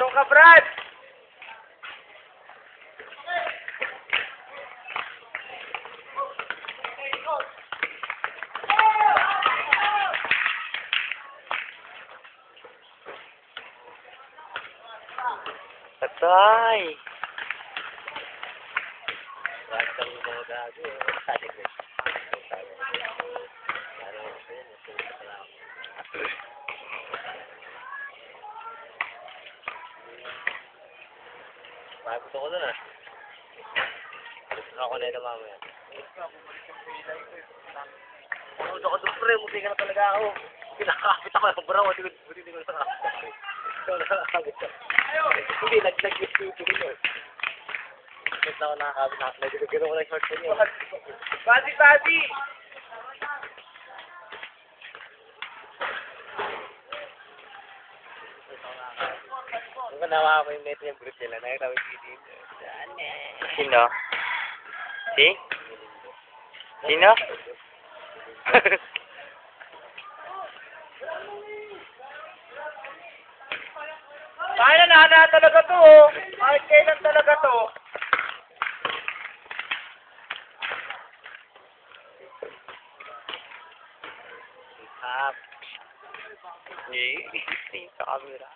Tulong ka, Brad! Patay! Bakit ang mga gago? Gusto ko doon ah. Gusto ako na ito mamaya. Gusto ko doon pre, muti ka na talaga ako. Pinakakapit ako ng bro, hindi ko nakakapit. Hindi, nag-YouTube ko yun. Bakit na ako nakakapit? Nagigiro ko ng short ko yun. Bati! Kung nawa ko yung net yung group nila, nakita ko yung video. Sino? Si? Sino? Kaya na talaga to, oh. Kahit kailan talaga to. Up. Sa camera.